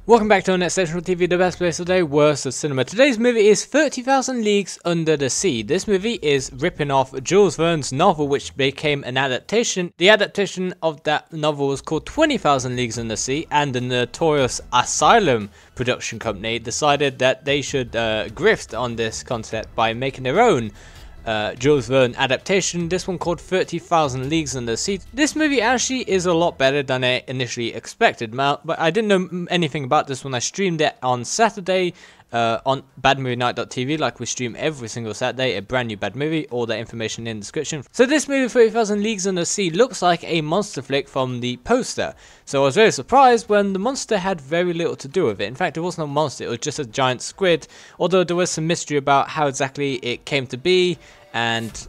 Welcome back to UnExceptional TV, the best place today, worst of cinema. Today's movie is 30,000 Leagues Under the Sea. This movie is ripping off Jules Verne's novel, which became an adaptation. The adaptation of that novel was called 20,000 Leagues Under the Sea, and the notorious Asylum production company decided that they should grift on this concept by making their own Jules Verne adaptation, this one called 30,000 Leagues Under the Sea. This movie actually is a lot better than I initially expected, but I didn't know anything about this when I streamed it on Saturday on badmovienight.tv, like we stream every single Saturday, a brand new bad movie, all that information in the description. So this movie, 30,000 Leagues Under the Sea, looks like a monster flick from the poster. So I was very surprised when the monster had very little to do with it. In fact, it wasn't a monster, it was just a giant squid, although there was some mystery about how exactly it came to be, and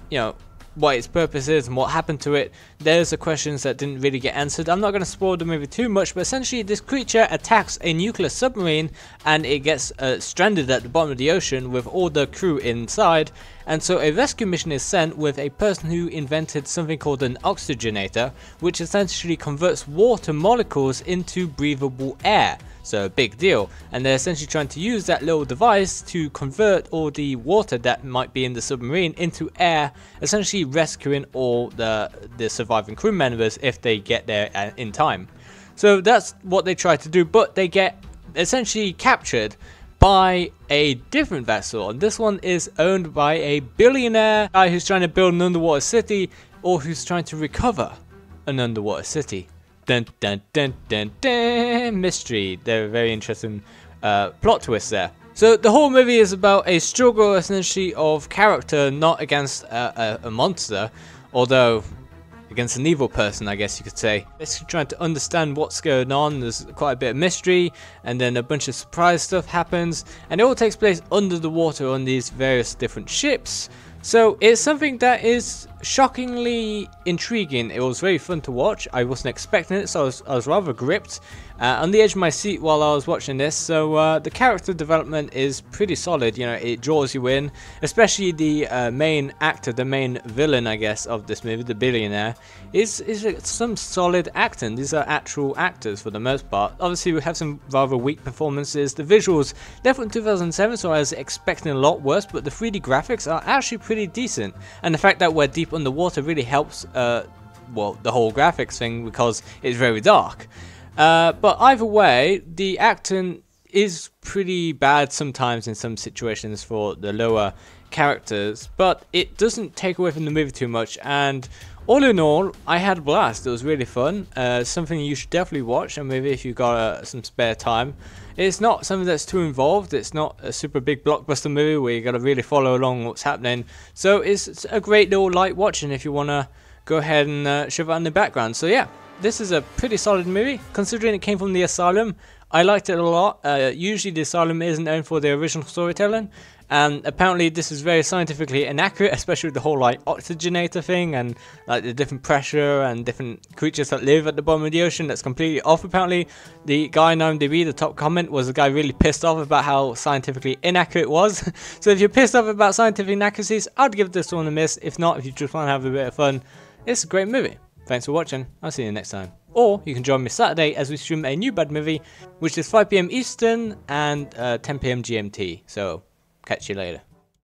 what its purpose is and what happened to it. There's the questions that didn't really get answered. I'm not going to spoil the movie too much, but essentially this creature attacks a nuclear submarine and it gets stranded at the bottom of the ocean with all the crew inside, and so a rescue mission is sent with a person who invented something called an oxygenator, which essentially converts water molecules into breathable air. So a big deal, and they're essentially trying to use that little device to convert all the water that might be in the submarine into air, essentially rescuing all the surviving crew members if they get there in time. So that's what they try to do, but they get essentially captured by a different vessel, and this one is owned by a billionaire guy who's trying to build an underwater city, or who's trying to recover an underwater city. Dun dun dun dun dun, mystery. They're a very interesting plot twist there. So the whole movie is about a struggle essentially of character, not against a monster, although against an evil person, I guess you could say. Basically trying to understand what's going on. There's quite a bit of mystery, and then a bunch of surprise stuff happens, and it all takes place under the water on these various different ships. So it's something that is shockingly intriguing. It was very fun to watch. I wasn't expecting it, so I was rather gripped on the edge of my seat while I was watching this. So the character development is pretty solid. It draws you in, especially the main actor, the main villain, I guess, of this movie, the billionaire, is some solid acting. These are actual actors for the most part. Obviously, we have some rather weak performances. The visuals, they're from 2007, so I was expecting a lot worse, but the 3D graphics are actually pretty decent, and the fact that we're deep underwater really helps well, the whole graphics thing, because it's very dark. But either way, the acting is pretty bad sometimes in some situations for the lower characters, but it doesn't take away from the movie too much, and all in all, I had a blast. It was really fun. Something you should definitely watch, and maybe if you've got some spare time. It's not something that's too involved. It's not a super big blockbuster movie where you got to really follow along what's happening. So it's a great little light watching if you want to go ahead and shove it in the background. So yeah, this is a pretty solid movie, considering it came from the Asylum. I liked it a lot. Usually the Asylum isn't known for the original storytelling, and apparently this is very scientifically inaccurate, especially with the whole like oxygenator thing and like the different pressure and different creatures that live at the bottom of the ocean. That's completely off. Apparently the guy on IMDb, the top comment, was a guy really pissed off about how scientifically inaccurate it was. So if you're pissed off about scientific inaccuracies, I'd give this one a miss. If not, if you just want to have a bit of fun, it's a great movie. Thanks for watching. I'll see you next time. Or you can join me Saturday as we stream a new bad movie, which is 5 PM Eastern and 10 PM GMT. So catch you later.